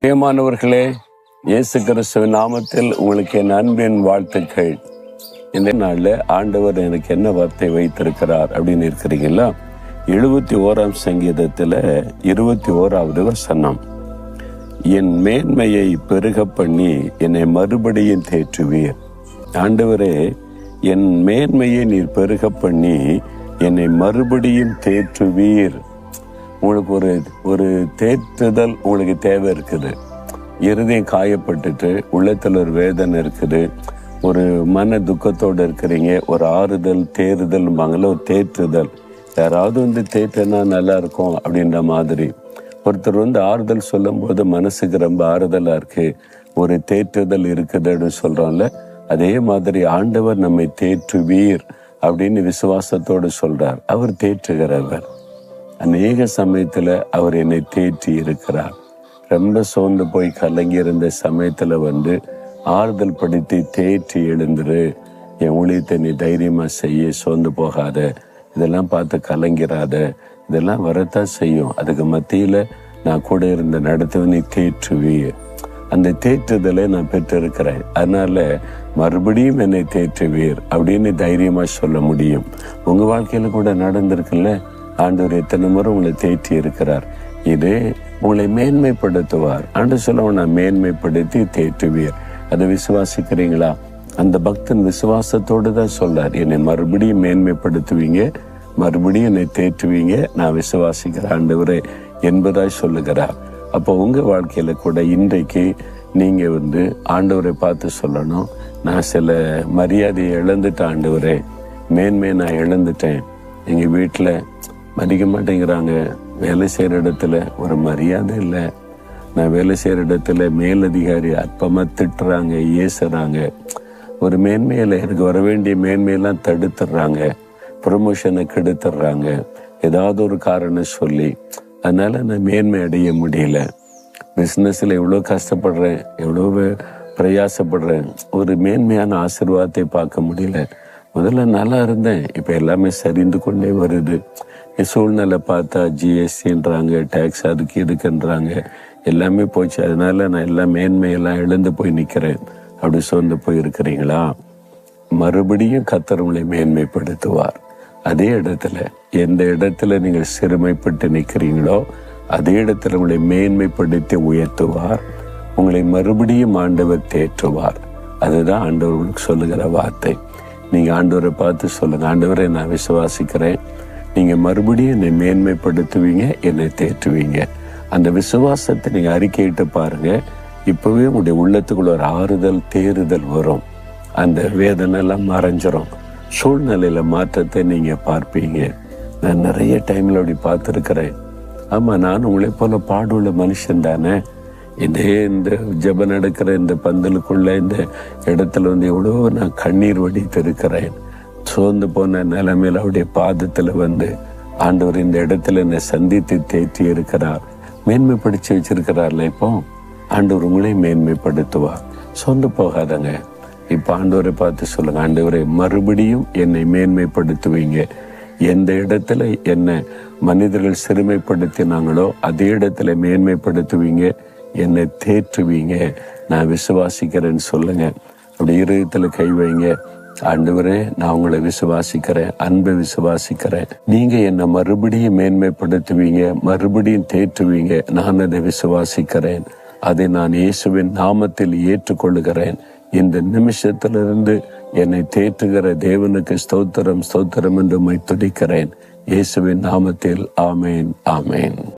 பிரியமானவர்களே, இயேசு கிறிஸ்துவின் நாமத்தில் உங்களுக்கு என் அன்பின் வாழ்த்துக்கள். இந்த நாளில் ஆண்டவர் எனக்கு என்ன வார்த்தை வைத்திருக்கிறார் அப்படின்னு இருக்கிறீங்களா? 71ஆம் சங்கீதத்தில் 21வது வசனம், என் மேன்மையை பெருக பண்ணி என்னை மறுபடியும் தேற்றுவீர். ஆண்டவரே, என் மேன்மையை நீர் பெருக பண்ணி என்னை மறுபடியும் தேற்றுவீர். உங்களுக்கு ஒரு தேற்றுதல் உங்களுக்கு தேவை இருக்குது. இருதயம் காயப்பட்டுட்டு உள்ளத்தில் ஒரு வேதனை இருக்குது, ஒரு மன துக்கத்தோடு இருக்கிறீங்க, ஒரு ஆறுதல் தேறுதல்பாங்கள்ல ஒரு தேற்றுதல். யாராவது தேற்றுனா நல்லா இருக்கும் அப்படின்ற மாதிரி ஒருத்தர் ஆறுதல் சொல்லும் போது மனசுக்கு ரொம்ப ஆறுதலா இருக்கு, ஒரு தேற்றுதல் இருக்குது அப்படின்னு சொல்றோம்ல. அதே மாதிரி ஆண்டவர் நம்மை தேற்றுவீர் அப்படின்னு விசுவாசத்தோடு சொல்றார். அவர் தேற்றுகிறவர். அநேக சமயத்துல அவர் என்னை தேற்றி இருக்கிறார். ரொம்ப சோர்ந்து போய் கலங்கி இருந்த சமயத்துல ஆறுதல் படுத்தி தேற்றி எழுந்துரு, என் ஊழியத்தை நீ தைரியமா செய்ய, சோர்ந்து போகாத, இதெல்லாம் பார்த்து கலங்கிறாத, இதெல்லாம் வரத்தான் செய்யும், அதுக்கு மத்தியில நான் கூட இருந்த நடத்த நீ தேற்றுவீர். அந்த தேற்றுதலை நான் பெற்றிருக்கிறேன், அதனால மறுபடியும் என்னை தேற்றுவீர் அப்படின்னு தைரியமா சொல்ல முடியும். உங்க வாழ்க்கையில கூட நடந்திருக்குல்ல, ஆண்டவர் எத்தனை முறை உங்களை தேற்றி இருக்கிறார். இது உங்களை மேன்மைப்படுத்துவார். ஆண்டவர் சொல்ல, நான் மேன்மைப்படுத்தி தேற்றுவீர். அதை விசுவாசிக்கிறீங்களா? அந்த பக்தன் விசுவாசத்தோடு தான் சொல்றார், என்னை மறுபடியும் மேன்மைப்படுத்துவீங்க, மறுபடியும் என்னை தேற்றுவீங்க, நான் விசுவாசிக்கிற ஆண்டவரே என்பதாய் சொல்லுகிறார். அப்போ உங்க வாழ்க்கையில கூட இன்றைக்கு நீங்க ஆண்டவரை பார்த்து சொல்லணும், நான் சில மரியாதையை இழந்துட்டேன் ஆண்டவரே, மேன்மையை நான் இழந்துட்டேன். எங்க வீட்டுல மதிக்க மாட்டேங்கிறாங்க, வேலை செய்கிற இடத்துல ஒரு மரியாதை இல்லை, நான் வேலை செய்கிற இடத்துல மேலதிகாரி அற்பமா திட்டுறாங்க, ஏசுறாங்க, ஒரு மேன்மையில் எனக்கு வர வேண்டிய மேன்மையெல்லாம் தடுத்துடுறாங்க, ப்ரொமோஷனை கெடுத்துடுறாங்க, ஏதாவது ஒரு காரணம் சொல்லி. அதனால நான் மேன்மை அடைய முடியல. பிஸ்னஸில் எவ்வளோ கஷ்டப்படுறேன், எவ்வளோ பிரயாசப்படுறேன், ஒரு மேன்மையான ஆசீர்வாதத்தை பார்க்க முடியல. முதல்ல நல்லா இருந்தேன், இப்போ எல்லாமே சரிந்து கொண்டே வருது. சூழ்நிலை பார்த்தா ஜிஎஸ்டின்றாங்க, டேக்ஸ் அதுக்கு இதுக்குன்றாங்க, எல்லாமே போச்சு. அதனால நான் எல்லாம் மேன்மையெல்லாம் இழந்து போய் நிற்கிறேன். அப்படி சோர்ந்து போய் இருக்கிறீங்களா? மறுபடியும் கர்த்தர் உங்களை மேன்மைப்படுத்துவார். அதே இடத்துல, எந்த இடத்துல நீங்கள் சிறுமைப்பட்டு நிற்கிறீங்களோ அதே இடத்துல உங்களை மேன்மைப்படுத்தி உயர்த்துவார். உங்களை மறுபடியும் ஆண்டவர் தேற்றுவார். அதுதான் ஆண்டவர் உங்களுக்கு சொல்லுகிற வார்த்தை. நீங்க ஆண்டவரை பார்த்து சொல்லுங்க, ஆண்டவரை நான் விசுவாசிக்கிறேன், நீங்க மறுபடியும் என்னை மேன்மைப்படுத்துவீங்க, என்னை தேற்றுவீங்க. அந்த விசுவாசத்தை நீங்க அறிக்கையிட்டு பாருங்க, இப்பவே உங்களுடைய உள்ளத்துக்குள்ள ஒரு ஆறுதல் தேறுதல் வரும். அந்த வேதனை எல்லாம் மறைஞ்சிரும். சூழ்நிலையில மாற்றத்தை நீங்க பார்ப்பீங்க. நான் நிறைய டைம்ல அப்படி பார்த்துருக்கிறேன். ஆமா, நான் உங்களை போல பாடுள்ள மனுஷன் தானே. இந்த ஜெப நடக்கிற இந்த பந்தலுக்குள்ள இந்த இடத்துல எவ்வளவோ நான் கண்ணீர் வடித்து இருக்கிறேன். சோர்ந்து போன நிலைமையில அவருடைய பாதத்துல ஆண்டவர் இந்த இடத்துல என்னை சந்தித்து தேற்றி இருக்கிறார், மேன்மைப்படுத்தி வச்சிருக்கிறார்ல. இப்போ ஆண்டவர் உங்களை மேன்மைப்படுத்துவார். சோர்ந்து போகாதங்க. இப்ப ஆண்டவரை பார்த்து சொல்லுங்க, ஆண்டவரை மறுபடியும் என்னை மேன்மைப்படுத்துவீங்க. எந்த இடத்துல என்ன மனிதர்கள் சிறுமைப்படுத்தினாங்களோ அதே இடத்துல மேன்மைப்படுத்துவீங்க, என்னை தேற்றுவீங்க, நான் விசுவாசிக்கிறேன்னு சொல்லுங்க. அப்படி இருதயத்துல கை வைங்க, ஆண்டவரே நான் உங்களை விசுவாசிக்கிறேன், அன்பை விசுவாசிக்கிறேன், நீங்க என்னை மறுபடியும் மேன்மைப்படுத்துவீங்க, மறுபடியும் தேற்றுவீங்க, நான் அதை விசுவாசிக்கிறேன், அதை நான் இயேசுவின் நாமத்தில் ஏற்றுக்கொள்ளுகிறேன். இந்த நிமிஷத்திலிருந்து என்னை தேற்றுகிற தேவனுக்கு ஸ்தோத்திரம் ஸ்தோத்திரம் என்று துதிக்கிறேன். இயேசுவின் நாமத்தில் ஆமேன், ஆமேன்.